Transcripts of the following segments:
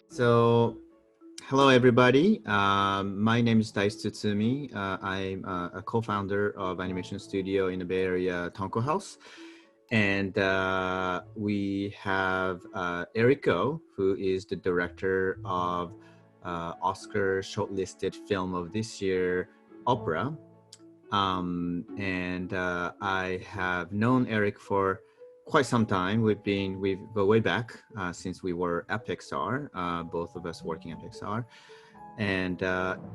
So, hello everybody. My name is Tsutsumi. I'm a co-founder of animation studio in the Bay Area, Tonko House. And we have Erick Oh, who is the director of Oscar shortlisted film of this year, Opera. I have known Erick for quite some time. We've go way back since we were at Pixar, both of us working at Pixar. And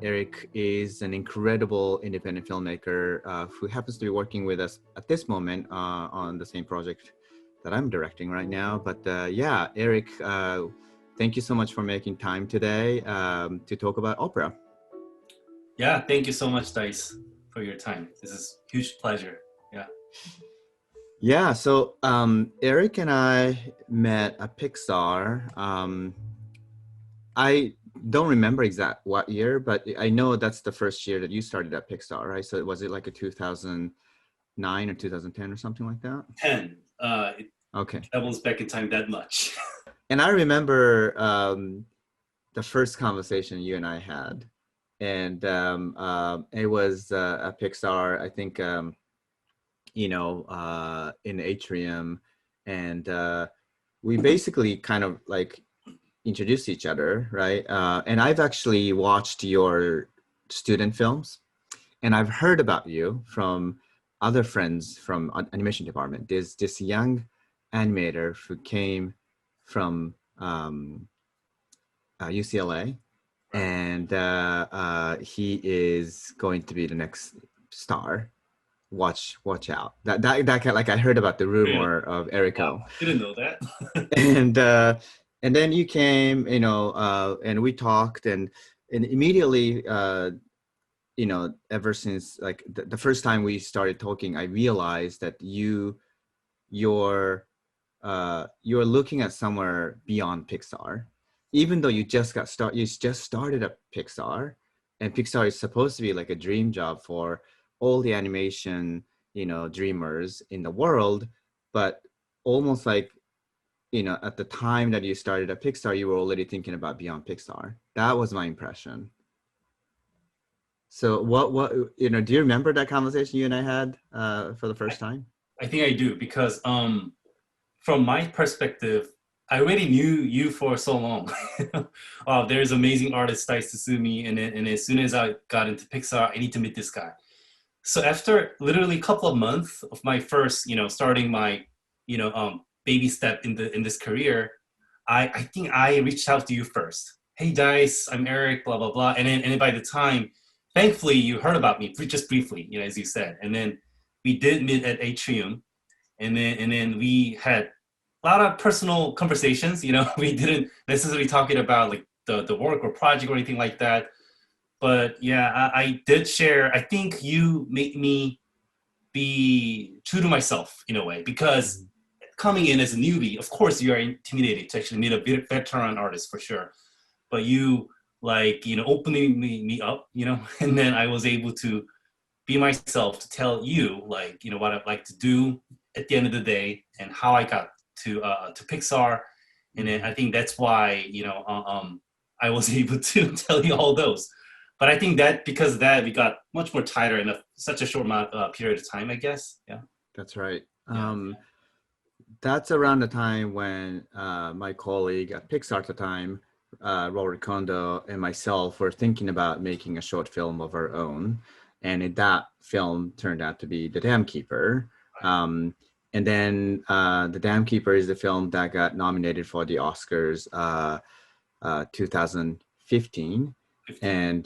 Erick is an incredible independent filmmaker who happens to be working with us at this moment on the same project that I'm directing right now. But yeah, Erick, thank you so much for making time today to talk about opera. Yeah, thank you so much, Dice, for your time. This is a huge pleasure. Yeah. Yeah, so Erick and I met at Pixar. I don't remember exact what year, but I know that's the first year that you started at Pixar, right? So was it like a 2009 or 2010 or something like that? 10. Okay. Travels back in time that much. And I remember the first conversation you and I had, and it was at Pixar, I think, in the atrium, and we basically kind of like introduced each other, right? And I've actually watched your student films, and I've heard about you from other friends from animation department. There's this young animator who came from UCLA, and he is going to be the next star. Watch out. That kind, like I heard about the rumor of Erick Oh. Wow, didn't know that. and then you came, and we talked, and immediately, ever since like the first time we started talking, I realized that you're looking at somewhere beyond Pixar, even though you just started at Pixar, and Pixar is supposed to be like a dream job for all the animation, dreamers in the world, but almost like, at the time that you started at Pixar, you were already thinking about beyond Pixar. That was my impression. So what do you remember that conversation you and I had for the first time? I think I do, because from my perspective, I already knew you for so long. There's amazing artist Tsutsumi, and as soon as I got into Pixar, I need to meet this guy. So after literally a couple of months of my first, starting my, baby step in this career, I think I reached out to you first. Hey, Dice, I'm Erick, blah, blah, blah. And then by the time, thankfully, you heard about me just briefly, as you said. And then we did meet at Atrium. And then we had a lot of personal conversations. We didn't necessarily talking about like the work or project or anything like that. But yeah, I did share. I think you made me be true to myself in a way, because coming in as a newbie, of course, you are intimidated to actually meet a veteran artist for sure. But you opening me up, and then I was able to be myself, to tell you what I'd like to do at the end of the day and how I got to Pixar. And then I think that's why, I was able to tell you all those. But I think that because of that, we got much more tighter in such a short period of time, I guess. Yeah. That's right. Yeah. That's around the time when my colleague at Pixar at the time, Rory Kondo, and myself were thinking about making a short film of our own. And that film turned out to be The Dam Keeper. And then The Dam Keeper is the film that got nominated for the Oscars 2015. And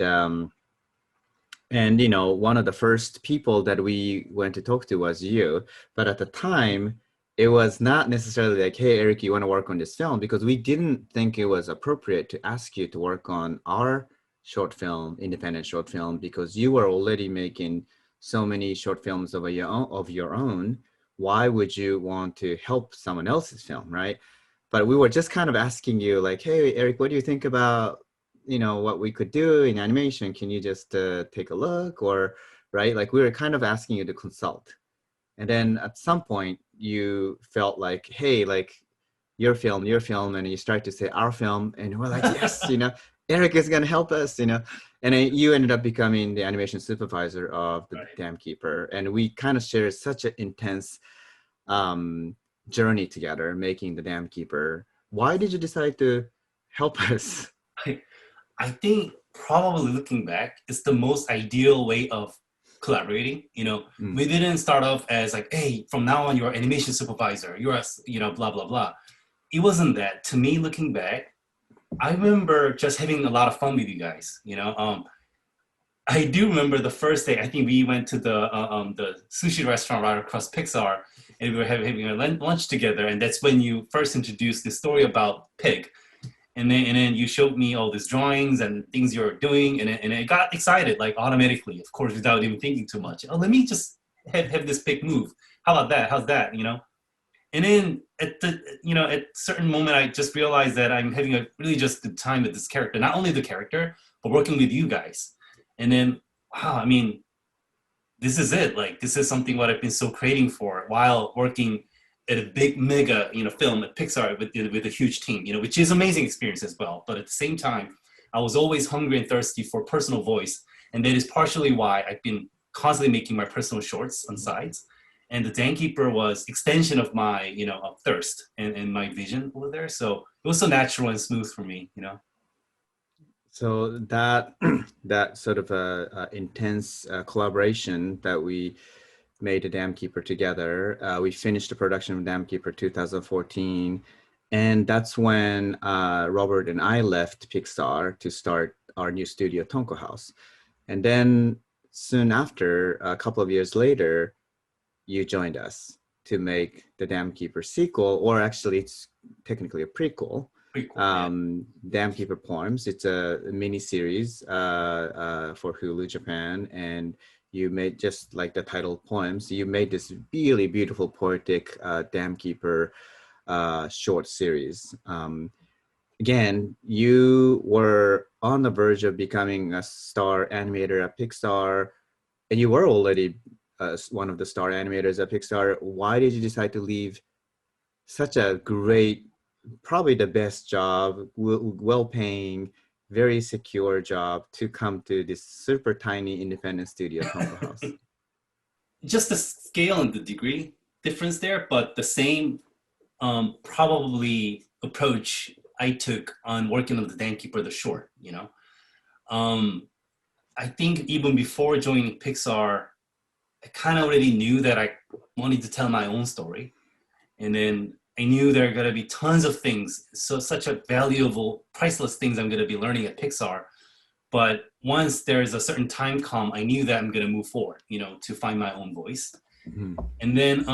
one of the first people that we went to talk to was you. But at the time, it was not necessarily like, hey, Erick, you want to work on this film? Because we didn't think it was appropriate to ask you to work on our short film, independent short film, because you were already making so many short films of your own. Why would you want to help someone else's film, right? But we were just kind of asking you like, hey, Erick, what do you think about what we could do in animation. Can you just take a look? Or, right, like we were kind of asking you to consult. And then at some point you felt like, hey, like your film, and you start to say our film, and we're like, yes, Eric is going to help us, and then you ended up becoming the animation supervisor of the Right. Dam Keeper. And we kind of shared such an intense journey together making the Dam Keeper. Why did you decide to help us? I think probably looking back, it's the most ideal way of collaborating. We didn't start off as like, hey, from now on, you're animation supervisor, you're, blah, blah, blah. It wasn't that. To me, looking back, I remember just having a lot of fun with you guys. I do remember the first day. I think we went to the sushi restaurant right across Pixar, and we were having a lunch together. And that's when you first introduced the story about Pig. And then you showed me all these drawings and things you're doing, and I got excited, like automatically, of course, without even thinking too much. Oh, let me just have this Pig move. How about that? How's that? And then at certain moment, I just realized that I'm having a really just good time with this character. Not only the character, but working with you guys. And then, wow, I mean, this is it. Like, this is something what I've been so craving for while working at a big mega, film at Pixar with a huge team, which is amazing experience as well. But at the same time, I was always hungry and thirsty for personal voice. And that is partially why I've been constantly making my personal shorts on sides. And the Dan Keeper was extension of my, of thirst and my vision over there. So it was so natural and smooth for me. So that that sort of a intense collaboration that we made the Dam Keeper together. We finished the production of Dam Keeper 2014, and that's when Robert and I left Pixar to start our new studio, Tonko House. And then soon after, a couple of years later, you joined us to make the Dam Keeper sequel, or actually it's technically a prequel. Cool, Dam Keeper Poems. It's a mini series for Hulu Japan, and you made, just like the title Poems, you made this really beautiful poetic Dam Keeper short series. Again, you were on the verge of becoming a star animator at Pixar, and you were already one of the star animators at Pixar. Why did you decide to leave such a great, probably the best job, well-paying, very secure job, to come to this super tiny independent studio, Tonko House? Just the scale and the degree difference there, but the same probably approach I took on working on the Dan Keeper, the short. I think even before joining Pixar, I kind of already knew that I wanted to tell my own story. And then I knew there are going to be tons of things, so such a valuable, priceless things I'm going to be learning at Pixar. But once there's a certain time come, I knew that I'm going to move forward, to find my own voice. Mm-hmm. And then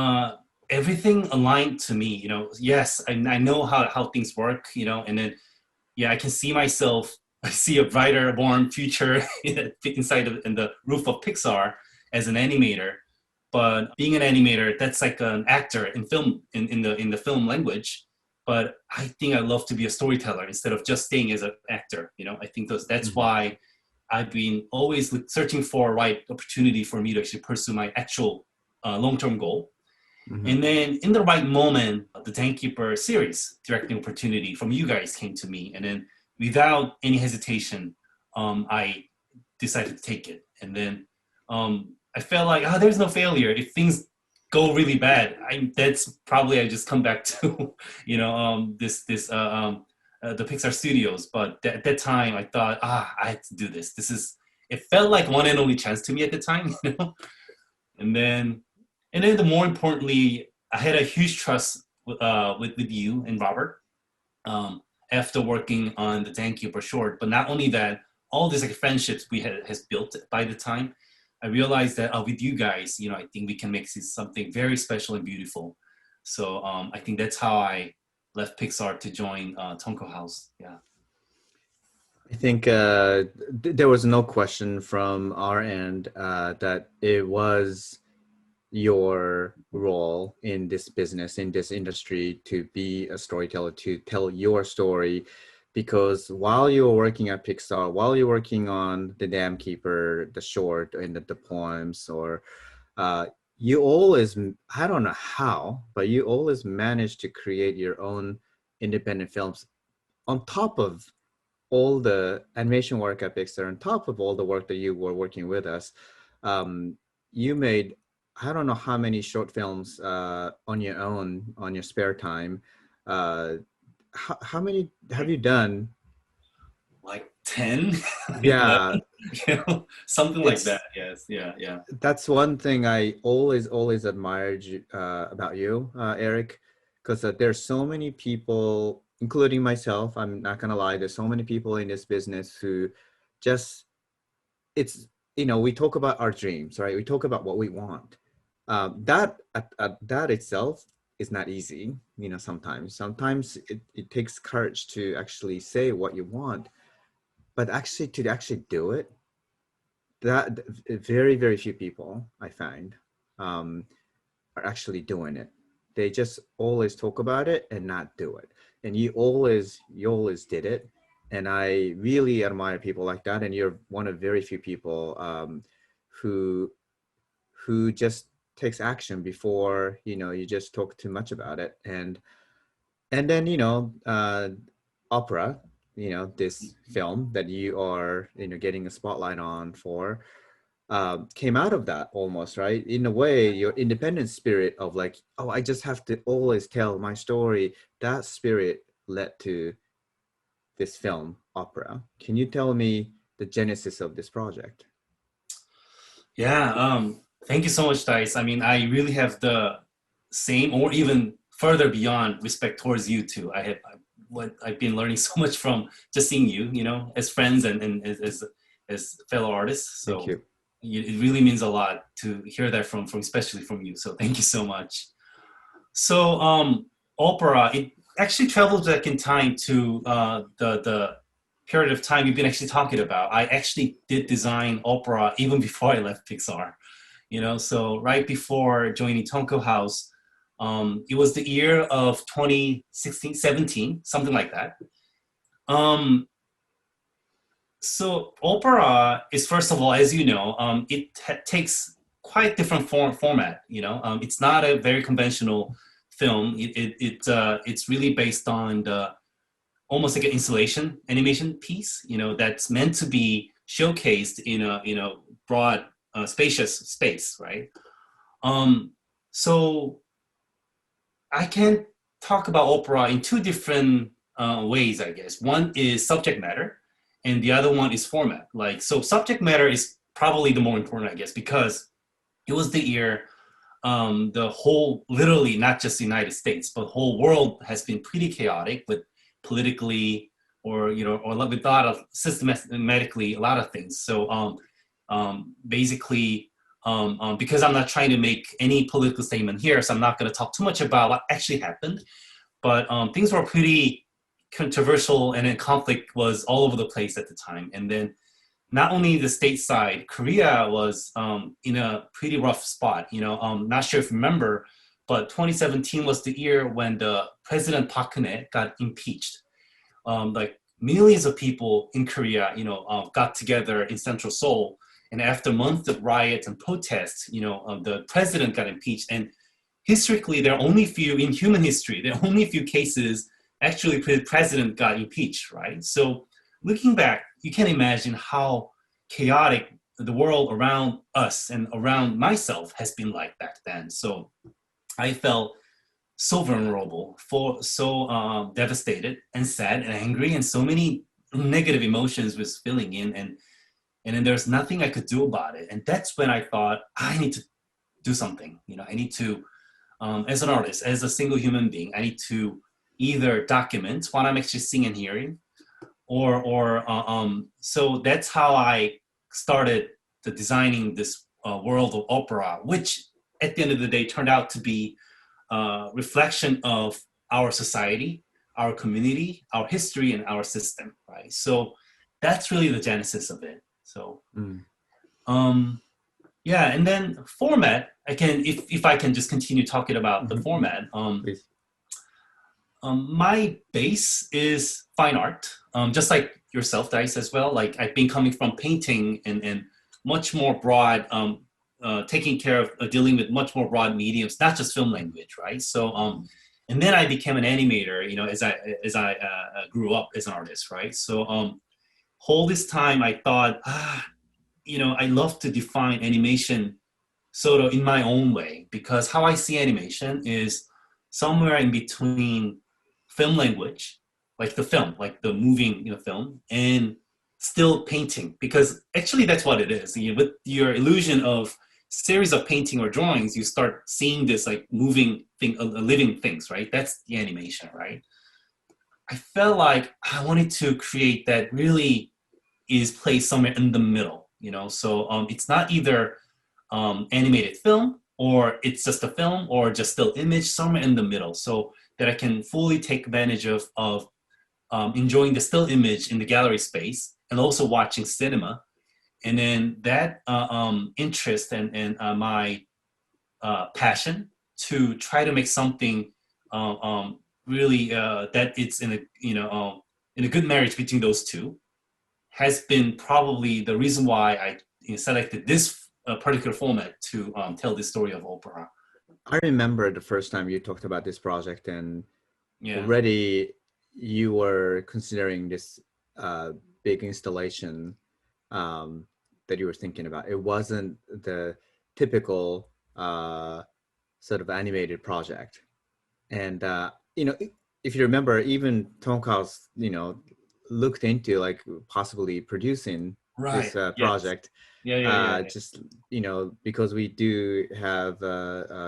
everything aligned to me, yes, I know how things work, and then, yeah, I can see myself, I see a brighter, warm future inside in the roof of Pixar as an animator. But being an animator, that's like an actor in film, in the film language. But I think I love to be a storyteller instead of just staying as an actor. I think that's why I've been always searching for a right opportunity for me to actually pursue my actual long-term goal. Mm-hmm. And then in the right moment, the Dan Keeper series directing opportunity from you guys came to me. And then without any hesitation, I decided to take it. And then I felt like, there's no failure. If things go really bad, that's probably I just come back to, the Pixar Studios. But at that time, I thought, I had to do this. It felt like one and only chance to me at the time, And then the more importantly, I had a huge trust with you and Robert after working on the Dan Keeper short. But not only that, all these friendships we has built by the time, I realized that with you guys, I think we can make this something very special and beautiful. So I think that's how I left Pixar to join Tonko House. Yeah. I think there was no question from our end that it was your role in this business, in this industry, to be a storyteller, to tell your story, because while you were working at Pixar, while you're working on The Dam Keeper, the short, and the poems, or you always, I don't know how, but you always managed to create your own independent films on top of all the animation work at Pixar, on top of all the work that you were working with us. You made, I don't know how many short films on your own, on your spare time. How many have you done? Like 10, Yeah, 11, something like it's that. Yes, yeah. that's one thing I always admired about you, Eric, because there's so many people, including myself. I'm not gonna lie. There's so many people in this business who just it's we talk about our dreams, right? We talk about what we want. That itself is not easy. Sometimes it takes courage to actually say what you want, but actually to actually do it, that very few people I find um, are actually doing it. They just always talk about it and not do it. And you always did it. And I really admire people like that. And you're one of very few people who just takes action before you just talk too much about it. And then opera, this film that you are getting a spotlight on for, came out of that almost, right? In a way, your independent spirit of like, oh, I just have to always tell my story. That spirit led to this film, opera. Can you tell me the genesis of this project? Yeah, thank you so much, Dice. I mean, I really have the same or even further beyond respect towards you too. What I've been learning so much from just seeing you, as friends and as fellow artists. Thank So you. it really means a lot to hear that from especially from you. So thank you so much. So opera, it actually travels back in time to the period of time you've been actually talking about. I actually did design opera even before I left Pixar. So right before joining Tonko House, it was the year of 2016, 17, something like that. Um, so opera is, first of all, as you know, it takes quite different format. It's not a very conventional film. It's really based on the almost like an installation animation piece. That's meant to be showcased in a broad, spacious space, right? So I can talk about opera in two different ways, I guess. One is subject matter, and the other one is format. So subject matter is probably the more important, I guess, because it was the year the whole, literally not just the United States, but whole world has been pretty chaotic with politically or with a lot of systematically a lot of things. So basically, because I'm not trying to make any political statement here, so I'm not going to talk too much about what actually happened. But things were pretty controversial, and then conflict was all over the place at the time. And then not only the stateside, Korea was in a pretty rough spot. Not sure if you remember, but 2017 was the year when the President Park Geun-hye got impeached. Like millions of people in Korea, got together in Central Seoul, and after months of riots and protests, the president got impeached. And historically, there are only few in human history. There are only a few cases actually the president got impeached, right? So looking back, you can imagine how chaotic the world around us and around myself has been like back then. So I felt so vulnerable, so devastated and sad and angry, and so many negative emotions was filling in, and then there's nothing I could do about it. And that's when I thought I need to do something. I need to, as an artist, as a single human being, I need to either document what I'm actually seeing and hearing, so that's how I started the designing this world of opera, which at the end of the day turned out to be a reflection of our society, our community, our history, and our system, right? So that's really the genesis of it. So yeah, and then format, I can, if I can just continue talking about the format. Please. My base is fine art, just like yourself, Dice, as well. Like I've been coming from painting and much more broad, taking care of dealing with much more broad mediums, not just film language, right? So, and then I became an animator, you know, as I grew up as an artist, right? So, whole this time I thought, you know, I love to define animation sort of in my own way, because how I see animation is somewhere in between film language, like the film, like the moving, you know, film, and still painting, because actually that's what it is. With your illusion of series of painting or drawings, you start seeing this like moving thing, living things, right? That's the animation, right? I felt like I wanted to create that really is placed somewhere in the middle, you know. So it's not either animated film or it's just a film or just still image, somewhere in the middle, so that I can fully take advantage of enjoying the still image in the gallery space and also watching cinema. And then that interest and my passion to try to make something really that it's in a, you know, in a good marriage between those two has been probably the reason why I, you know, selected this particular format to tell the story of opera. I remember the first time you talked about this project, and Yeah. already you were considering this big installation that you were thinking about. It wasn't the typical sort of animated project. And you know, if you remember, even Tonko House, you know, looked into like possibly producing Right. this Yes. project, Yeah. Yeah. Yeah. just, you know, because we do have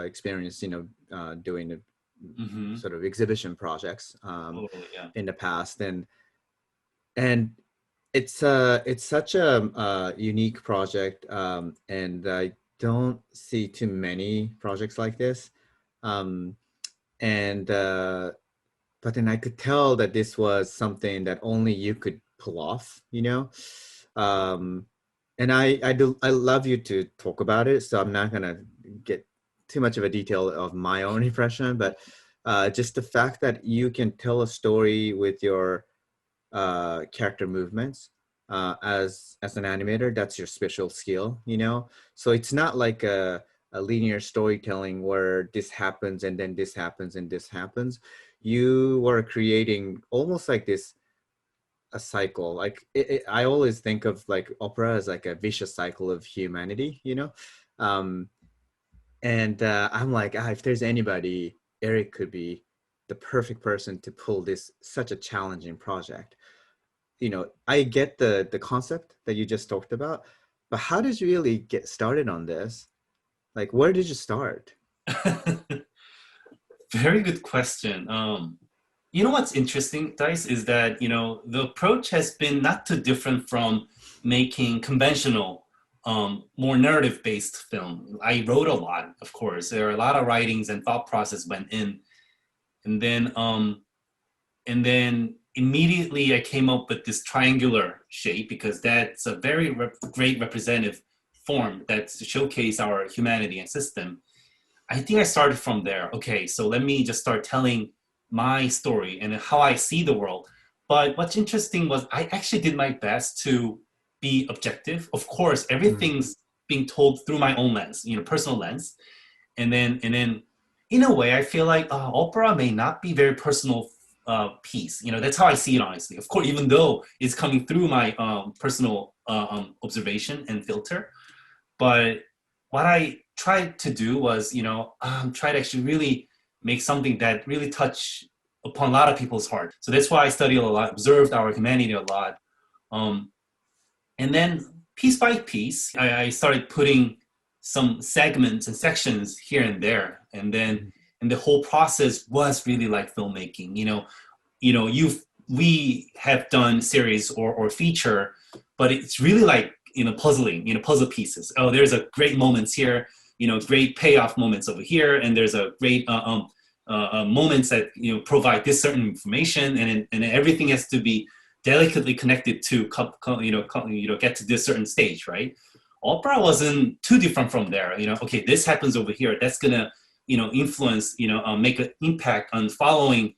experience, you know, doing a Mm-hmm. sort of exhibition projects Totally. Yeah. in the past. And it's such a unique project, and I don't see too many projects like this. Um, and But then I could tell that this was something that only you could pull off, you know. Um, and I love you to talk about it, so I'm not gonna get too much of a detail of my own impression, but just the fact that you can tell a story with your character movements as an animator, that's your special skill, you know. So it's not like a linear storytelling where this happens and then this happens and this happens. You were creating almost like this a cycle. Like I always think of like opera as like a vicious cycle of humanity, you know. um and I'm like, if there's anybody, Eric could be the perfect person to pull this such a challenging project. You know, I get the concept that you just talked about, but how did you really get started on this? Like, where did you start? Very good question. You know what's interesting, Dice, is that, you know, the approach has been not too different from making conventional, more narrative-based film. I wrote a lot, of course. There are a lot of writings and thought process went in, and then immediately I came up with this triangular shape, because that's a very great representative form that showcase our humanity and system. I think I started from there. Okay, so let me just start telling my story and how I see the world. But what's interesting was I actually did my best to be objective. Of course, Mm. everything's being told through my own lens, you know, personal lens. And then in a way, I feel like opera may not be very personal piece. You know, that's how I see it, honestly. Of course, even though it's coming through my personal observation and filter. But what I tried to do was, you know, try to actually really make something that really touch upon a lot of people's heart. So that's why I studied a lot, observed our humanity a lot. Um, and then piece by piece, I started putting some segments and sections here and there. And the whole process was really like filmmaking. We have done series or feature, but it's really like, you know, puzzling, you know, puzzle pieces. Oh, there's a great moments here, you know, great payoff moments over here, and there's a great moments that, you know, provide this certain information, and everything has to be delicately connected to get to this certain stage, right? Opera wasn't too different from there. You know, okay, this happens over here. That's gonna, you know, influence, you know, make an impact on following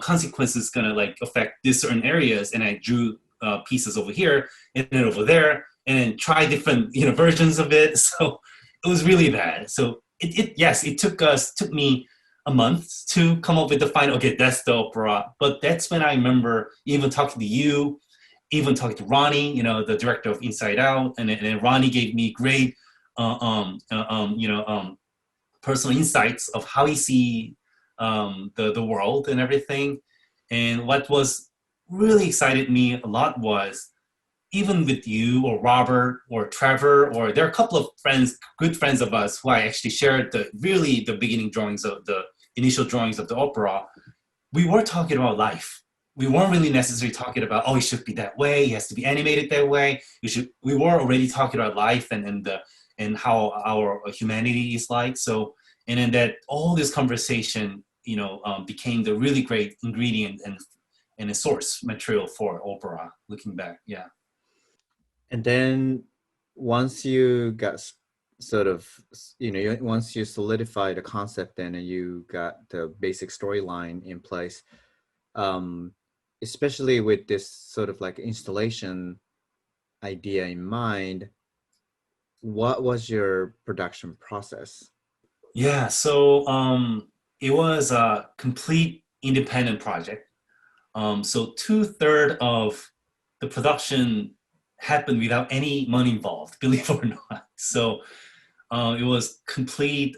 consequences gonna like affect these certain areas, and I drew pieces over here and then over there, and then try different versions of it. So it was really that. So it took me a month to come up with the final. Okay, that's the opera. But that's when I remember even talking to you, even talking to Ronnie, the director of Inside Out, and Ronnie gave me great, personal insights of how he see the world and everything. And what was really excited me a lot was even with you or Robert or Trevor, or there are a couple of friends, good friends of us, who I actually shared the beginning drawings of the initial drawings of the opera. We were talking about life. We weren't really necessarily talking about, oh, it should be that way, it has to be animated that way. We were already talking about life and how our humanity is like. So, and then that all this conversation, became the really great ingredient and a source material for opera. Looking back, yeah. And then once you got sort of, once you solidify the concept and you got the basic storyline in place, especially with this sort of like installation idea in mind, what was your production process? Yeah, so it was a complete independent project. So 2/3 of the production happened without any money involved, believe it or not. So it was complete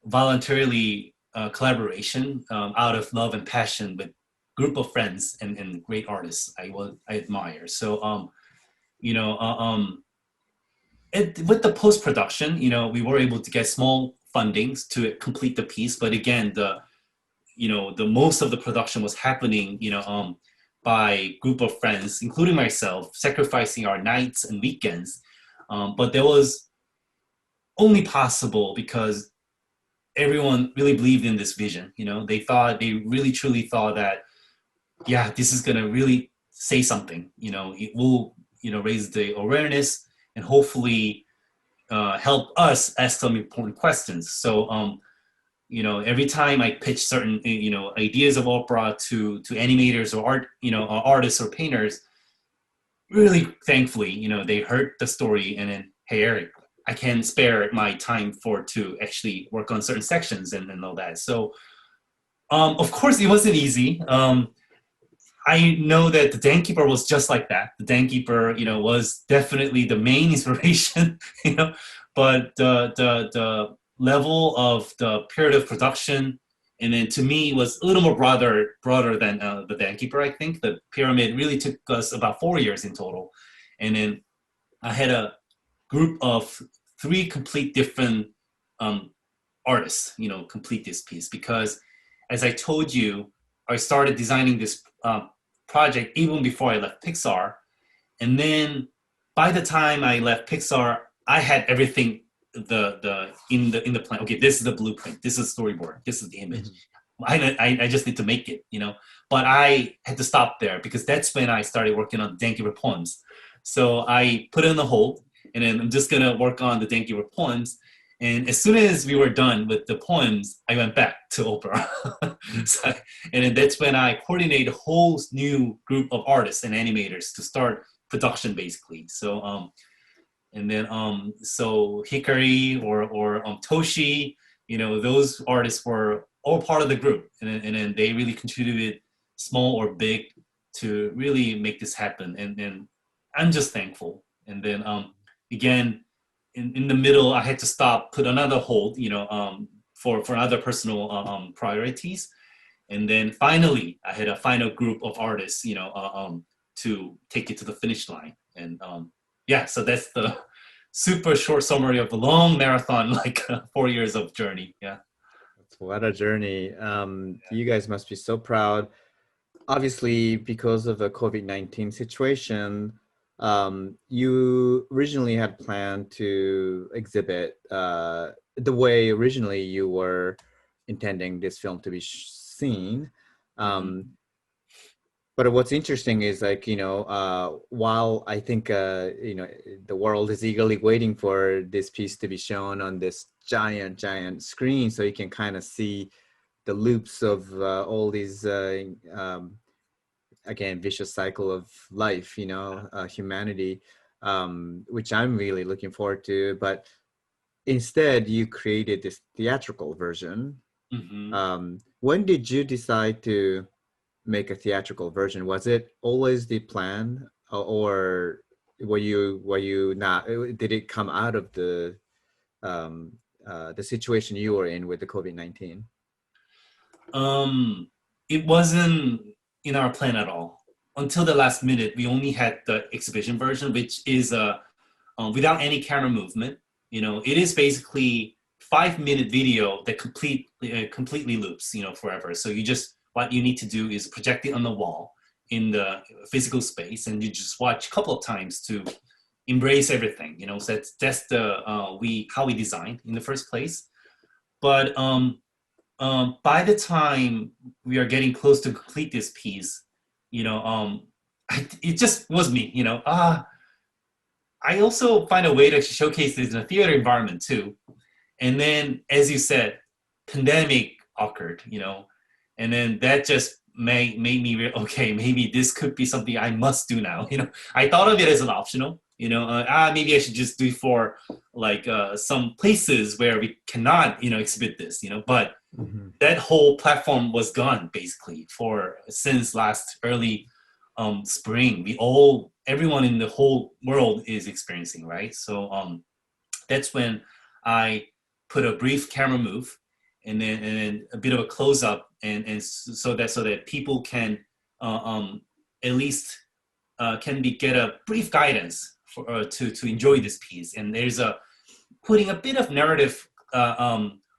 voluntarily collaboration out of love and passion with group of friends and great artists I admire. So you know with the post production, we were able to get small fundings to complete the piece. But again, the most of the production was happening, by group of friends, including myself, sacrificing our nights and weekends. But that was only possible because everyone really believed in this vision. They really truly thought that, yeah, this is gonna really say something. It will, raise the awareness and hopefully help us ask some important questions. So, every time I pitch certain, ideas of opera to animators or artists or painters, really thankfully, they heard the story and then, hey, Eric, I can spare my time to actually work on certain sections and all that. So, of course, it wasn't easy. I know that the Dan Keeper was just like that. The Dan Keeper, was definitely the main inspiration, but the level of the period of production, and then to me was a little more broader than the Dan Keeper. I think the Pyramid really took us about 4 years in total, and then I had a group of 3 complete different artists, complete this piece because, as I told you, I started designing this project even before I left Pixar. And then by the time I left Pixar, I had everything in the plan. Okay, this is the blueprint. This is the storyboard. This is the image. I just need to make it, But I had to stop there because that's when I started working on the Dankiver poems. So I put it on the hold, and then I'm just gonna work on the Dankiver poems. And as soon as we were done with the poems, I went back to opera. So, and then that's when I coordinated a whole new group of artists and animators to start production, basically. So, and then so Hikari or Toshi, those artists were all part of the group, and then they really contributed, small or big, to really make this happen. And I'm just thankful. And then again, in the middle, I had to stop, put another hold, for other personal priorities. And then finally, I had a final group of artists, to take it to the finish line. And yeah, so that's the super short summary of a long marathon, like 4 years of journey. Yeah. What a journey. You guys must be so proud. Obviously, because of the COVID-19 situation, you originally had planned to exhibit the way originally you were intending this film to be seen. But what's interesting is, like, while I think, the world is eagerly waiting for this piece to be shown on this giant screen so you can kind of see the loops of all these again vicious cycle of life, humanity, which I'm really looking forward to. But instead, you created this theatrical version. Mm-hmm. When did you decide to make a theatrical version? Was it always the plan, or were you not? Did it come out of um, the situation you were in with the COVID-19? It wasn't in our plan at all. Until the last minute, we only had the exhibition version, which is without any camera movement. It is basically 5-minute video that completely loops, forever. So what you need to do is project it on the wall in the physical space, and you just watch a couple of times to embrace everything. So that's the how we designed in the first place. But by the time we are getting close to complete this piece, it just was me. I also find a way to showcase this in a theater environment too. And then, as you said, pandemic occurred, and then that just made me okay, maybe this could be something I must do now. I thought of it as an optional, maybe I should just do for like some places where we cannot, exhibit this, but Mm-hmm. that whole platform was gone basically since last early spring. Everyone in the whole world is experiencing, right? So that's when I put a brief camera move and then a bit of a close up and so that people can at least get a brief guidance to enjoy this piece. And there's putting a bit of narrative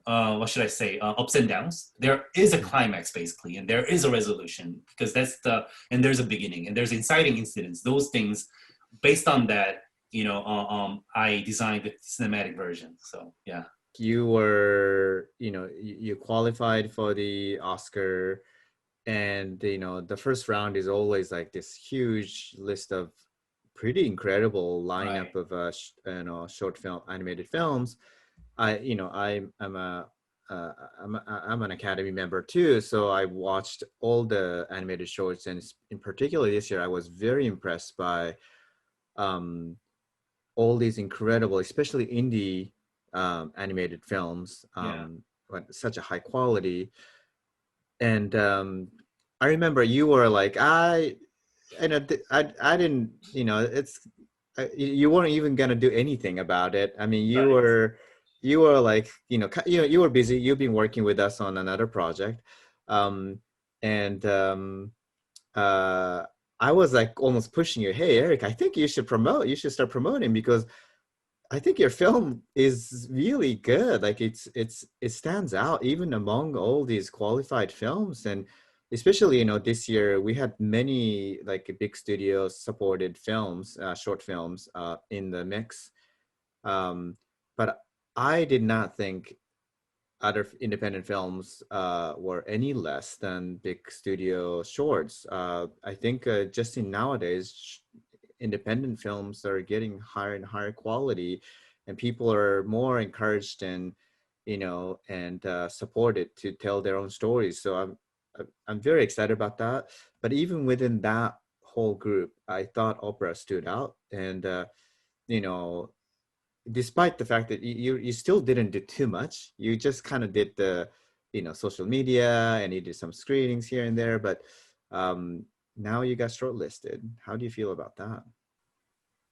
what should I say, ups and downs. There is a climax basically, and there is a resolution because and there's a beginning and there's inciting incidents. Those things, based on that, I designed the cinematic version. So yeah. You were, you qualified for the Oscar, and the first round is always like this huge list of pretty incredible lineup Right. of short film animated films. I'm an Academy member too, so I watched all the animated shorts, and in particular this year I was very impressed by all these incredible, especially indie animated films, Yeah. such a high quality. And I remember you were like, I didn't, you weren't even gonna do anything about it. I mean, Right. you were like, you were busy. You've been working with us on another project, and uh, I was like almost pushing you. Hey, Eric, I think you should promote. You should start promoting because I think your film is really good. Like it stands out even among all these qualified films. And especially, this year we had many like big studio supported films, short films in the mix. But I did not think other independent films were any less than big studio shorts. I think just in nowadays, independent films are getting higher and higher quality, and people are more encouraged and supported to tell their own stories. So I'm very excited about that. But even within that whole group, I thought opera stood out, and you know despite the fact that you still didn't do too much. You just kind of did the social media, and you did some screenings here and there, but now you got shortlisted. How do you feel about that?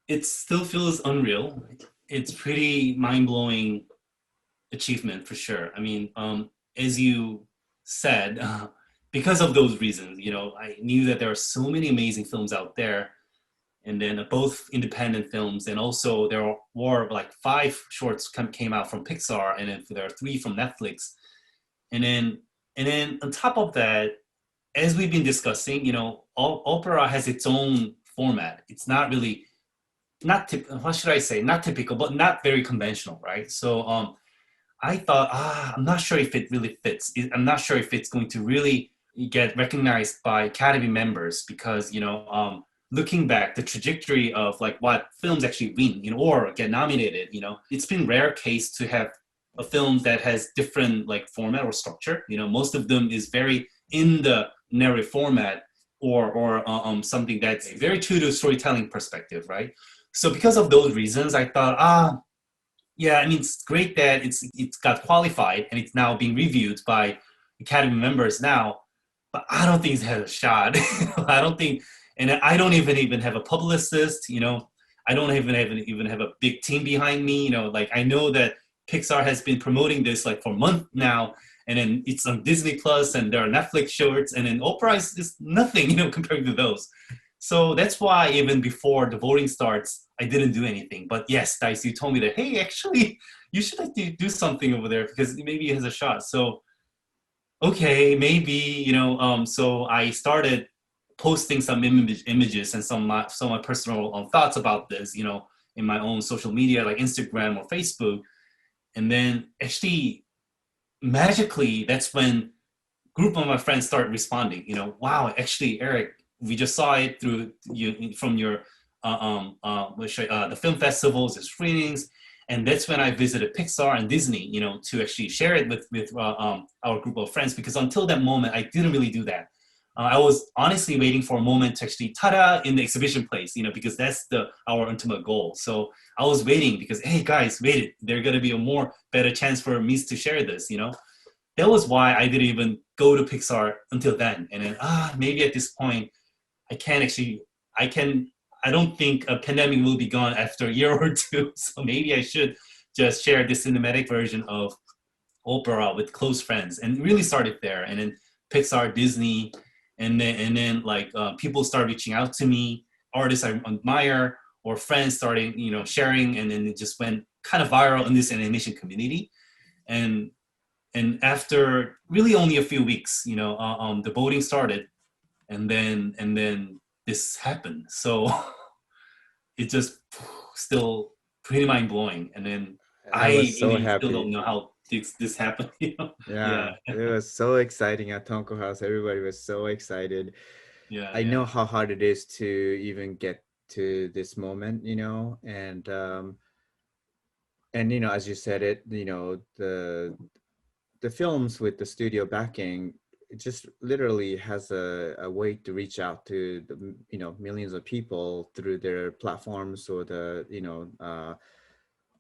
It still feels unreal. It's pretty mind-blowing achievement for sure. I mean, as you said, because of those reasons, I knew that there are so many amazing films out there, and then both independent films, and also there were like 5 shorts came out from Pixar, and then there are 3 from Netflix, and then on top of that, as we've been discussing, opera has its own format. It's not really not what should I say? Not typical, but not very conventional, right? So I thought, I'm not sure if it really fits. I'm not sure if it's going to really get recognized by Academy members because, looking back, the trajectory of like what films actually win, or get nominated, it's been rare case to have a film that has different like format or structure. Most of them is very in the narrative format, or something that's very true to storytelling perspective, right? So because of those reasons, I thought, yeah, I mean, it's great that it's got qualified and it's now being reviewed by Academy members now, but I don't think it has a shot. I don't think, and I don't even have a publicist. I don't even have a big team behind me. Like I know that Pixar has been promoting this like for a month now, and then it's on Disney Plus, and there are Netflix shorts, and then Opera is nothing, compared to those. So that's why even before the voting starts, I didn't do anything. But yes, Dice, you told me that, hey, actually, you should like do something over there because maybe it has a shot. So okay, maybe, so I started posting some images and some of my personal thoughts about this, in my own social media like Instagram or Facebook. And then actually magically, that's when group of my friends start responding. Wow, actually, Eric, we just saw it through you from your the film festivals, the screenings, and that's when I visited Pixar and Disney. To actually share it with our group of friends, because until that moment, I didn't really do that. I was honestly waiting for a moment to actually ta-da in the exhibition place, because that's our ultimate goal. So I was waiting because, hey guys, wait, there's gonna be a more better chance for me to share this. That was why I didn't even go to Pixar until then. And then maybe at this point, I can actually, I don't think a pandemic will be gone after a year or two. So maybe I should just share this cinematic version of Opera with close friends and really started there. And then Pixar, Disney, and then like people start reaching out to me, artists I admire or friends starting, sharing, and then it just went kind of viral in this animation community. And after really only a few weeks, the voting started, and then this happened. So it just still pretty mind blowing. And then I I was so really still don't happy. know how this happened. Yeah, Yeah, it was so exciting at Tonko House. Everybody was so excited. yeah, I yeah. know how hard it is to even get to this moment, and as you said it, the films with the studio backing, it just literally has a way to reach out to the millions of people through their platforms, or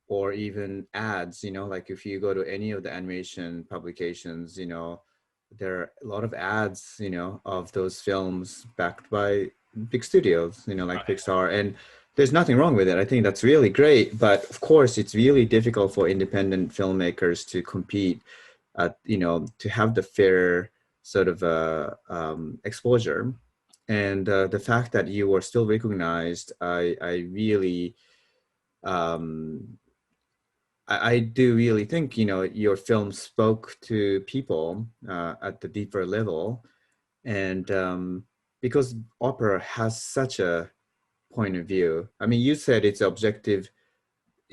or even ads. Like if you go to any of the animation publications, there are a lot of ads, of those films backed by big studios, like Right. Pixar. And there's nothing wrong with it. I think that's really great. But of course, it's really difficult for independent filmmakers to compete to have the fair sort of exposure. And the fact that you were still recognized, I really, um, I do really think, your film spoke to people at the deeper level. And because opera has such a point of view, I mean, you said it's objective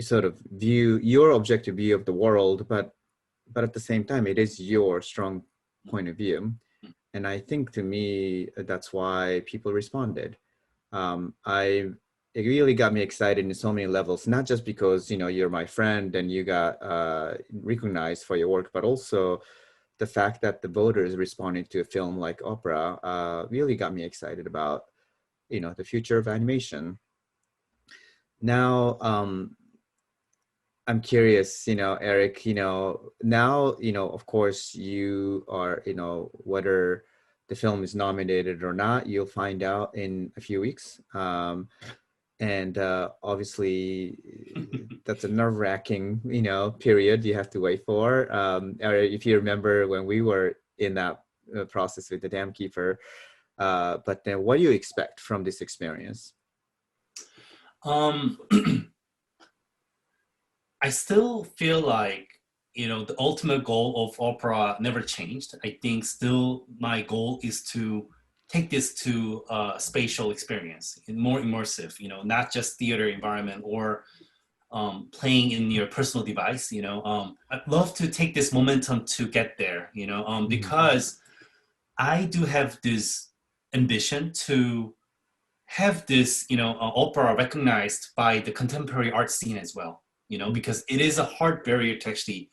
sort of view, your objective view of the world, but at the same time, it is your strong point of view. And I think to me, that's why people responded. It really got me excited in so many levels, not just because, you're my friend and you got recognized for your work, but also the fact that the voters responded to a film like Opera really got me excited about, the future of animation. Now, I'm curious, Eric, now, of course you are, whether the film is nominated or not, you'll find out in a few weeks. And obviously that's a nerve-wracking, period you have to wait for. Or if you remember when we were in that process with the Dam Keeper, but then what do you expect from this experience? Um, I still feel like, the ultimate goal of opera never changed. I think still my goal is to take this to a spatial experience and more immersive, not just theater environment or playing in your personal device. I'd love to take this momentum to get there, Mhm. because I do have this ambition to have this, opera recognized by the contemporary art scene as well, Mhm. because it is a hard barrier to actually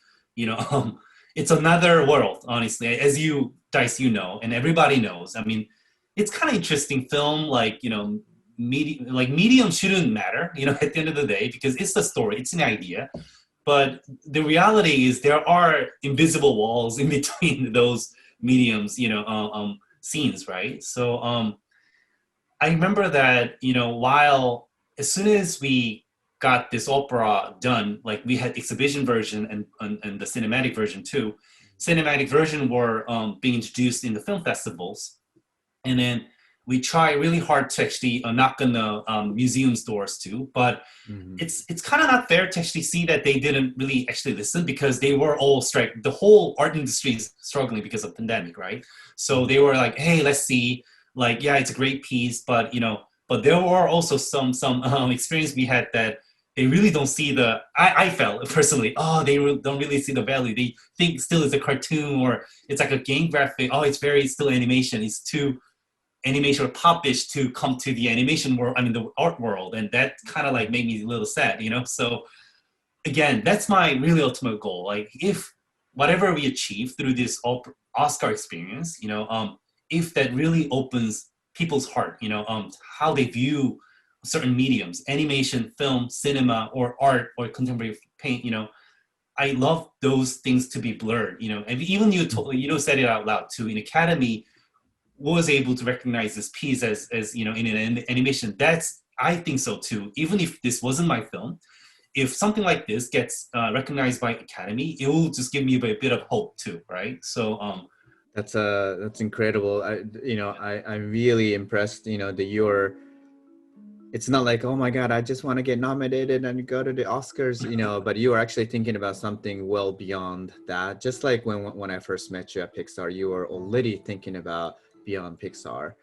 it's another world, honestly, as you Dice, and everybody knows. I mean, it's kind of interesting film, like, medium shouldn't matter, at the end of the day, because it's the story, it's an idea. But the reality is there are invisible walls in between those mediums, scenes, right? So I remember that, while as soon as we got this opera done, like we had exhibition version and the cinematic version too. Cinematic version were being introduced in the film festivals, and then we try really hard to actually knock on the museum doors too. But Mhm. it's kind of not fair to actually see that they didn't really actually listen, because they were all the whole art industry is struggling because of pandemic, right? So Mhm. they were like, hey, let's see, like, yeah, it's a great piece, but but there were also some experience we had that they really don't see I felt personally, oh, they don't really see the value. They think still it's a cartoon, or it's like a game graphic. Oh, it's very still animation. It's too animation or popish to come to the animation world, I mean the art world, and that kind of like made me a little sad, So again, that's my really ultimate goal. Like, if whatever we achieve through this Oscar experience, if that really opens people's heart, how they view certain mediums, animation, film, cinema, or art, or contemporary paint, I love those things to be blurred, and even said it out loud too. In Academy was able to recognize this piece as in an animation. That's, I think so too. Even if this wasn't my film, if something like this gets recognized by Academy, it will just give me a bit of hope too, right? So That's incredible. I'm really impressed, that you're, it's not like, oh my God, I just want to get nominated and go to the Oscars, but you are actually thinking about something well beyond that. Just like when I first met you at Pixar, you were already thinking about beyond Pixar,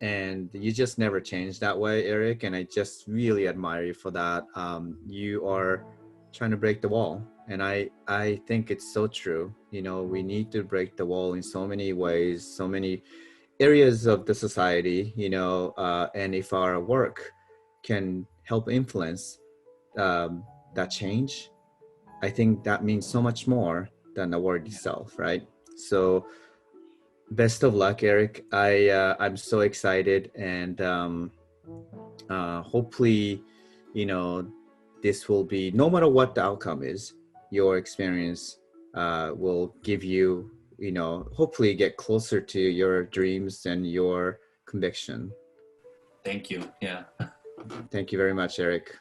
and you just never changed that way, Eric. And I just really admire you for that. You are trying to break the wall, and I think it's so true. We need to break the wall in so many ways, so many areas of the society, and if our work can help influence that change, I think that means so much more than the word yeah, itself, right? So best of luck, Eric. I'm so excited, and hopefully, you know, this will be, no matter what the outcome is, your experience will give you, hopefully get closer to your dreams and your conviction. thank you. Yeah. Thank you very much, Eric.